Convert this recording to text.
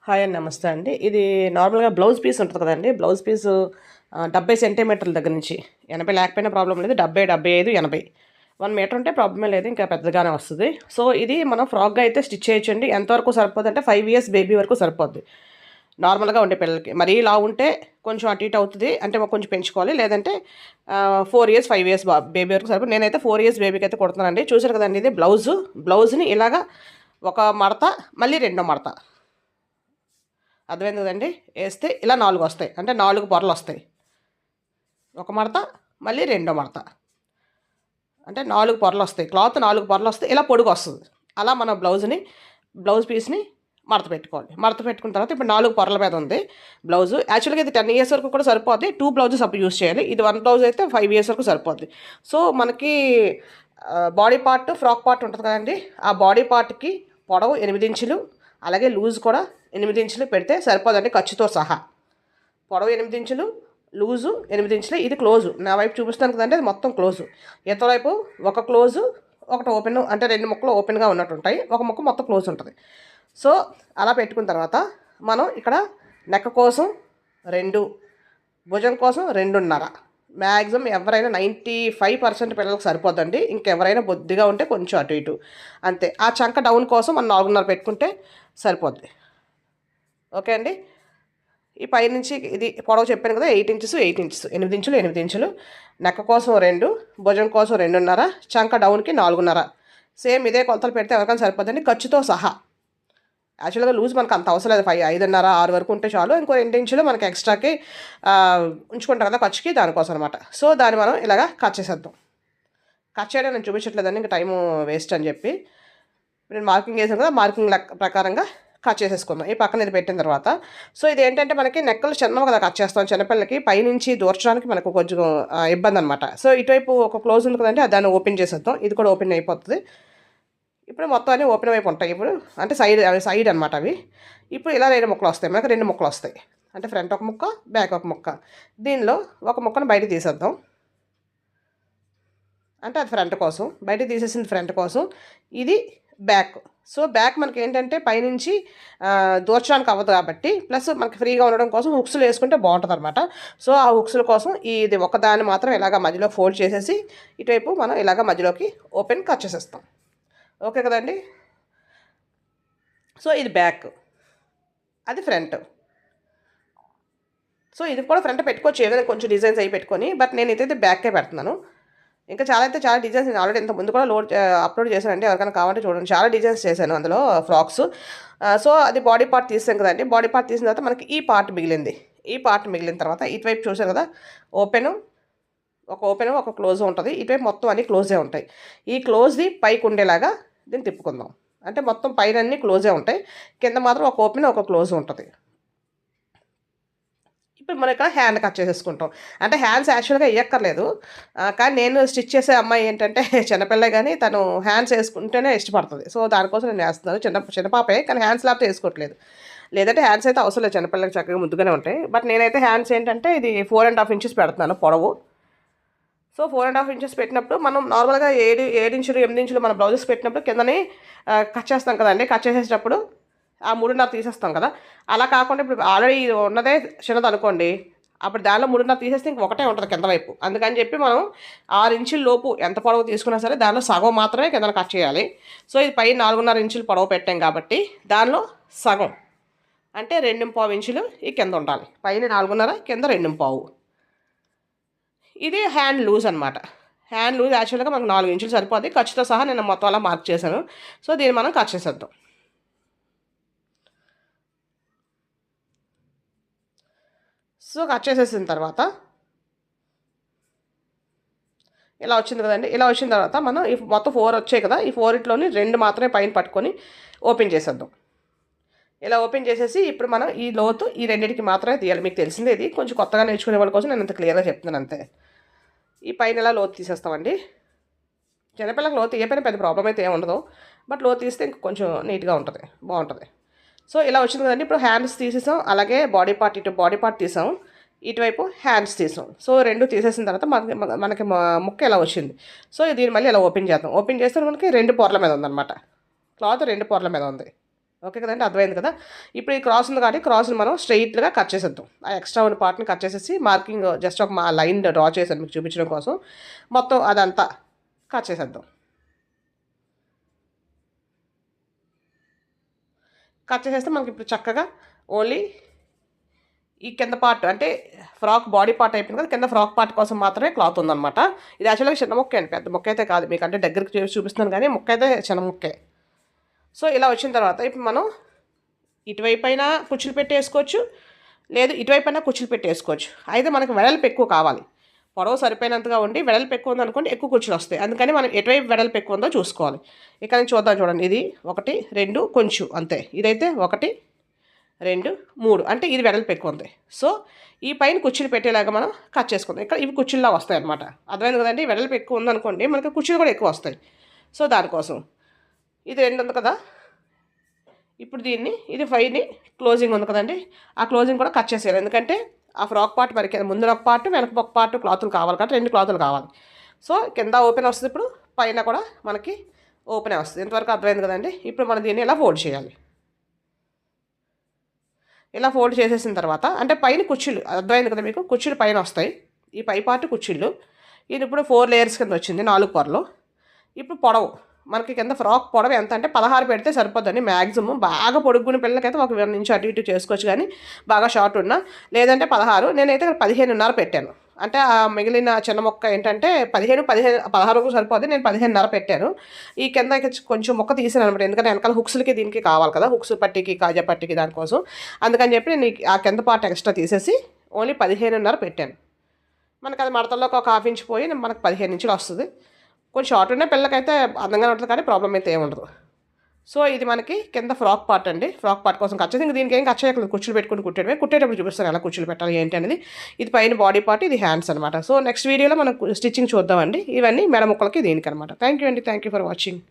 Hi అండి. నమస్తే అండి. ఇది నార్మల్‌గా బ్లౌజ్ పీస్ ఉంటది కదండీ! బ్లౌజ్ పీసు 70 సెంటీమీటర్ల దగ్గర నుంచి 80 లేకపోయినా ప్రాబ్లమ్ లేదు. 70, 75, 80 1 మీటర్ ఉంటే ప్రాబ్లమే లేదు. ఇంకా పెద్దగానే వస్తది. సో, ఇది మనం ఫ్రాక్‌గా అయితే స్టిచ్ చేయొచ్చండి. ఎంతవరకు సరిపోద్దంటే 5 ఇయర్స్ బేబీ వరకు సరిపోద్ది. నార్మల్‌గా ఉండే పిల్లలకి. మరీ లావుంటే కొంచెం అటు ఇటు అవుతది. అంటే కొంచెం పెంచుకోవాలి. లేదంటే 4 ఇయర్స్, 5 ఇయర్స్ బేబీ వరకు సరిపోద్ది. నేనైతే 4 ఇయర్స్ బేబీకైతే కుడుతున్నానండి. చూసారు కదండీ! ఇది బ్లౌజ్‌ని ఇలాగా ఒక మడత, మళ్ళీ రెండో మడత. అర్థమైంది కదండి! ఏస్తే ఇలా 4 వస్తాయి. అంటే 4 పొరలొస్తాయి. ఒక మడత, మళ్ళీ రెండో మడత. అంటే 4 పొరలొస్తాయి. క్లాత్ 4 పొరలొస్తాయి. ఇలా పొడుగొస్తది. అలా మన బ్లౌజ్ పీస్‌ని మడత పెట్టుకోవాలి. మడత పెట్టుకున్న తర్వాత ఇప్పుడు 4 పొరల మీద ఉంది బ్లౌజు. యాక్చువల్‌గా ఇది 10 ఇయర్స్ వరకు కూడా సరిపోద్ది. 2 బ్లౌజెస్ అప్పుడు యూజ్ చేయాలి. ఇది 1 బ్లౌజ్ అయితే 5 ఇయర్స్ వరకు సరిపోద్ది. సో, మనకి బాడీ పార్ట్, ఫ్రాక్ పార్ట్ ఉంటది కదండీ! ఆ బాడీ పార్ట్‌కి పొడవు 8 ఇంచులు, అలాగే లూజ్ కూడా 8 ఇంచులు పెడితే సరిపోదండి ఖర్చుతో సహా. పొడవు 8 ఇంచులు, లూజు 8 ఇంచులు. ఇది క్లోజు. నా వైపు చూపిస్తాను కదండి! అది మొత్తం క్లోజు. ఇవతల వైపు ఒక క్లోజు, ఒకటి ఓపెను. అంటే 2 ముక్కలు ఓపెన్‌గా ఉన్నట్టుంటాయి. ఒక ముక్క మొత్తం క్లోజ్ ఉంటది. సో, అలా పెట్టుకున్న తర్వాత మనం ఇక్కడ నెక్ కోసం 2, భుజం కోసం 2.5. మ్యాక్సిమం ఎవరైనా 95% పిల్లలకు సరిపోద్దండి. ఇంకెవరైనా బొద్దుగా ఉంటే కొంచెం అటు ఇటు అంతే. ఆ చంక డౌన్ కోసం మనం 4.5 పెట్టుకుంటే సరిపోద్ది. ఓకే అండి. ఈ పైనుంచి ఇది పొడవు చెప్పాను కదా! 8 ఇంచెస్, 8 ఇంచెస్, 8 ఇంచులు, 8 ఇంచులు. నెక్క కోసం 2, భుజం కోసం 2.5, చంక డౌన్‌కి 4.5. సేమ్ ఇదే కొలతలు పెడితే ఎవరికైనా సరిపోద్దండి ఖర్చుతో సహా. యాక్చువల్‌గా లూజ్ మనకు అంత అవసరం లేదు. 5.5, 6 వరకు ఉంటే చాలు. ఇంకో 2 ఇంచులు మనకి ఎక్స్ట్రాకి ఉంచుకుంటాం కదా ఖర్చుకి, దానికోసం అనమాట. సో, దాన్ని మనం ఇలాగా కట్ చేసేద్దాం. కట్ చేయడం నేను చూపించట్లేదండి. ఇంక టైము వేస్ట్ అని చెప్పి. నేను మార్కింగ్ వేసాను కదా! మార్కింగ్ ప్రకారంగా కట్ చేసేసుకుందాం. ఈ పక్కన ఇది పెట్టిన తర్వాత సో, ఇదేంటంటే మనకి నెక్కలు చిన్నవి కదా కట్ చేస్తాం చిన్నపిల్లలకి. పైనుంచి దూర్చడానికి మనకు కొంచెం ఇబ్బంది అనమాట. సో, ఇటువైపు ఒక క్లోజ్ ఉంది కదండీ! దాన్ని ఓపెన్ చేసేద్దాం. ఇది కూడా ఓపెన్ అయిపోతుంది. ఇప్పుడు మొత్తం అన్నీ ఓపెన్ వైపు ఉంటాయి. ఇప్పుడు అంటే సైడ్ అనమాట అవి. ఇప్పుడు ఇలా 2 ముక్కలు వస్తాయి. మనకు 2 ముక్కలు వస్తాయి. అంటే ఫ్రంట్ ఒక ముక్క, బ్యాక్ ఒక ముక్క. దీనిలో ఒక ముక్కను బయటకి తీసేద్దాం. అంటే అది ఫ్రంట్ కోసం. బయటకి తీసేసింది ఫ్రంట్ కోసం. ఇది బ్యాక్. సో, బ్యాక్ మనకేంటంటే పైనుంచి దూర్చడానికి అవ్వదు కాబట్టి, ప్లస్ మనకి ఫ్రీగా ఉండడం కోసం హుక్స్‌లు వేసుకుంటే బాగుంటదనమాట. సో, ఆ హుక్స్‌ల కోసం ఇది ఒకదాన్ని మాత్రం ఇలాగ మధ్యలో ఫోల్డ్ చేసేసి, ఇటువైపు మనం ఇలాగ మధ్యలోకి కట్ చేసేస్తాం. ఓకే కదండీ! సో, ఇది బ్యాక్. అది ఫ్రంట్. సో, ఇది కూడా ఫ్రంట్ పెట్టుకోవచ్చు. ఏదైనా కొంచెం డిజైన్స్ అవి పెట్టుకొని. బట్ నేనైతే బ్యాక్కే పెడుతున్నాను. ఇంకా చాలా డిజైన్స్ నేను ఆల్రెడీ ఇంతకు ముందు కూడా అప్లోడ్ చేశానండి. ఎవరికైనా కావాలంటే చూడండి. చాలా డిజైన్స్ చేశాను అందులో ఫ్రాక్స్. సో, అది బాడీ పార్ట్ తీసాం కదండీ! బాడీ పార్ట్ తీసిన తర్వాత మనకి ఈ పార్ట్ మిగిలింది. ఈ పార్ట్ మిగిలిన తర్వాత ఇటువైపు చూసారు కదా! ఓపెను, ఒక క్లోజ్ ఉంటది. ఇటువైపు మొత్తం అన్నీ క్లోజే ఉంటాయి. ఈ క్లోజ్‌ది పైకి ఉండేలాగా దీన్ని తిప్పుకుందాం. అంటే మొత్తం పైనన్నీ క్లోజే ఉంటాయి. కింద మాత్రం ఒక ఓపెన్, ఒక క్లోజ్ ఉంటది. ఇప్పుడు మనం ఇక్కడ హ్యాండ్ కట్ చేసేసుకుంటాం. అంటే హ్యాండ్స్ యాక్చువల్‌గా ఎయ్యక్కర్లేదు. కానీ నేను స్టిచ్ చేసే అమ్మాయి ఏంటంటే చిన్నపిల్లే గానీ తను హ్యాండ్స్ ఏసుకుంటేనే ఇష్టపడతది. సో, దానికోసం నేను ఏస్తున్నాను. చిన్న పాపే కానీ హ్యాండ్స్ లేకపోతే ఏసుకోవట్లేదు. లేదంటే హ్యాండ్స్ అయితే అవసరం లేదు. చిన్నపిల్లలకి చక్కగా ముద్దుగానే ఉంటాయి. బట్ నేనైతే హ్యాండ్స్ ఏంటంటే ఇది 4½ ఇంచెస్ పెడుతున్నాను పొడవు. సో, 4½ ఇంచెస్ పెట్టినప్పుడు మనం నార్మల్‌గా 7 ఇంచులు, 8 ఇంచులు మన బ్లౌజెస్ పెట్టినప్పుడు కిందనే కట్ చేస్తాం కదండీ! కట్ చేసేటప్పుడు ఆ 3½ తీసేస్తాం కదా! అలా కాకుండా ఇప్పుడు ఆల్రెడీ ఉన్నదే చిన్నదనుకోండి. అప్పుడు దానిలో 3½ తీసేస్తే ఇంక ఒకటే ఉంటది కింద వైపు. అందుకని చెప్పి మనం 6 ఇంచుల లోపు ఎంత పొడవు తీసుకున్నా సరే దానిలో సగం మాత్రమే కిందన కట్ చేయాలి. సో, ఇది పైన 4½ ఇంచులు పొడవు పెట్టాం కాబట్టి దానిలో సగం అంటే 2½ ఇంచులు ఈ కింద ఉండాలి. పైన 4½ కింద 2½ ఇది హ్యాండ్ లూజ్ అనమాట. హ్యాండ్ లూజ్ యాక్చువల్‌గా మనకు 4 ఇంచులు సరిపోద్ది. ఖర్చుతో సహా నేను మొత్తం అలా మార్క్ చేశాను. సో, దీన్ని మనం కట్ చేసేద్దాం. సో, కట్ చేసేసిన తర్వాత ఇలా వచ్చింది కదండీ! ఇలా వచ్చిన తర్వాత మనం ఈ మొత్తం 4 వచ్చాయి కదా! ఈ 4 2 మాత్రమే పైన పట్టుకొని ఓపెన్ చేసేద్దాం. ఇలా ఓపెన్ చేసేసి ఇప్పుడు మనం ఈ లోతు ఈ రెండిటికి మాత్రమే తీయాలి. మీకు తెలిసిందే ఇది. కొంచెం కొత్తగా నేర్చుకునే వాళ్ళ కోసం నేను ఇంత క్లియర్‌గా చెప్తున్నాను అంతే. ఈ పైన ఇలా లోతు తీసేస్తామండి. చిన్నపిల్లకి లోతు తీయకపోయినా పెద్ద ప్రాబ్లమ్ అయితే ఏమి ఉండదు. బట్ లోతు తీస్తే ఇంక కొంచెం నీట్‌గా ఉంటది. బావుంటది. సో, ఇలా వచ్చింది కదండీ! ఇప్పుడు హ్యాండ్స్ తీసేసాం. అలాగే బాడీ పార్ట్ ఇటు బాడీ పార్ట్ తీసాం. ఇటువైపు హ్యాండ్స్ తీసాం. సో, 2 తీసేసిన తర్వాత మనకి ముక్క ఇలా వచ్చింది. సో, దీన్ని మళ్ళీ ఇలా ఓపెన్ చేద్దాం. ఓపెన్ చేస్తే మనకి 2 పొరల మీద ఉందనమాట. క్లాత్ 2 పొరల మీద ఉంది. ఓకే కదండి, అర్థమైంది కదా. ఇప్పుడు ఈ క్రాస్ ఉంది కాబట్టి క్రాస్ని మనం స్ట్రైట్గా కట్ చేసేద్దాం. ఆ ఎక్స్ట్రా ఉన్న పార్ట్ని కట్ చేసేసి మార్కింగ్ జస్ట్ ఒక లైన్ డ్రా చేశాను మీకు చూపించడం కోసం. మొత్తం అదంతా కట్ చేసేద్దాం. కట్ చేసేస్తే మనకి ఇప్పుడు చక్కగా ఓన్లీ ఈ కింద పార్ట్ అంటే ఫ్రాక్ బాడీ పార్ట్ అయిపోయింది కదా, కింద ఫ్రాక్ పార్ట్ కోసం మాత్రమే క్లాత్ ఉందన్నమాట. ఇది యాక్చువల్గా చిన్న ముక్క అండి, పెద్ద ముక్క అయితే కాదు. మీకు అంటే దగ్గరికి చేసి చూపిస్తున్నాను కానీ ముక్క అయితే చిన్న ముక్కే. సో ఇలా వచ్చిన తర్వాత ఇప్పుడు మనం ఇటువైపు అయినా కుచ్చులు పెట్టేసుకోవచ్చు, లేదు ఇటువైపు అయినా కుచ్చులు పెట్టేసుకోవచ్చు. అయితే మనకు వెడల్పు ఎక్కువ కావాలి, పొడవు సరిపోయినంతగా ఉండి వెడల్పు ఎక్కువ ఉందనుకోండి ఎక్కువ కుచ్చులు వస్తాయి. అందుకని మనం ఎటువైపు వెడల్పు ఎక్కువ ఉందో చూసుకోవాలి. ఇక్కడ నుంచి చూద్దాం చూడండి. ఇది 1 2 కొంచెం అంతే. ఇదైతే 1 2 3 అంటే ఇది వెడల్పు ఎక్కువ ఉంది. సో ఈ పైన కుచ్చులు పెట్టేలాగా మనం కట్ చేసుకుందాం. ఇక్కడ ఇవి కుచ్చుల్లా వస్తాయి అనమాట. అర్థమైంది కదండి. వెడల్పు ఎక్కువ ఉందనుకోండి మనకి కుచ్చులు కూడా ఎక్కువ వస్తాయి. సో దానికోసం ఇది 2 ఉంది కదా. ఇప్పుడు దీన్ని ఇది 5ని క్లోజింగ్ ఉంది కదండి, ఆ క్లోజింగ్ కూడా కట్ చేసేయాలి. ఎందుకంటే ఆ ఫ్రాక్ పార్ట్ మరి ముందు ఒక పార్ట్ వెనక ఒక పార్ట్ క్లాతులు కావాలి కాబట్టి 2 క్లాతులు కావాలి. సో కింద ఓపెన్ వస్తుంది, ఇప్పుడు పైన కూడా మనకి ఓపెనే వస్తుంది. ఇంతవరకు అర్థమైంది కదండి. ఇప్పుడు మనం దీన్ని ఇలా ఫోల్డ్ చేయాలి. ఇలా ఫోల్డ్ చేసేసిన తర్వాత అంటే పైన కుచ్చులు అర్థమైంది కదా మీకు, కుచ్చులు పైన వస్తాయి. ఈ పై పార్ట్ కుచ్చుళ్ళు. ఇది ఇప్పుడు 4 లేయర్స్ కింద వచ్చింది, 4 పొరలు. ఇప్పుడు పొడవు మనకి కింద ఫ్రాక్ పొడవు ఎంత అంటే 16 పెడితే సరిపోద్దండి మ్యాక్సిమం. బాగా పొడుగున్న పిల్లలకైతే ఒక 1 ఇంచు అటు ఇటు చేసుకోవచ్చు, కానీ బాగా షార్ట్ ఉన్నా లేదంటే 16. నేనైతే 15.5 పెట్టాను. అంటే ఆ మిగిలిన చిన్న మొక్క ఏంటంటే 16 సరిపోద్ది, నేను 15.5 పెట్టాను. ఈ కింద కొంచెం మొక్క తీసాను అనమాట, ఎందుకంటే వెనకాల హుక్స్లకి దీనికి కావాలి కదా, హుక్స్ పట్టికి కాజా పట్టికి దానికోసం. అందుకని చెప్పి నేను ఆ కింద పార్ట్ ఎక్స్ట్రా తీసేసి ఓన్లీ 15.5 పెట్టాను. మనకి అది మడతల్లోకి ఒక 1/2 ఇంచ్ పోయి మనకు 15 ఇంచులు వస్తుంది. కొంచెం షార్ట్ ఉన్న పిల్లలకైతే అందంగా ఉంటుంది, కానీ ప్రాబ్లం అయితే ఏముండదు. సో ఇది మనకి కింద ఫ్రాక్ పార్ట్ అండి. ఫ్రాక్ పార్ట్ కోసం కట్ చేసి ఇంక దీనికి ఏం కట్ చేయలేదు, కుచ్చులు పెట్టుకుని కుట్టేటప్పుడు చూపిస్తాను ఎలా కుచ్చులు పెట్టాలి ఏంటి అనేది. ఇది పైన బాడీ పార్ట్, ఇది హ్యాండ్స్ అనమాట. సో నెక్స్ట్ వీడియోలో మనం స్టిచ్చింగ్ చూద్దామండి. ఇవన్నీ మెడ ముక్కలకి దీనికి అనమాట. థ్యాంక్ యూ అండి, థ్యాంక్ యూ ఫర్ వాచింగ్.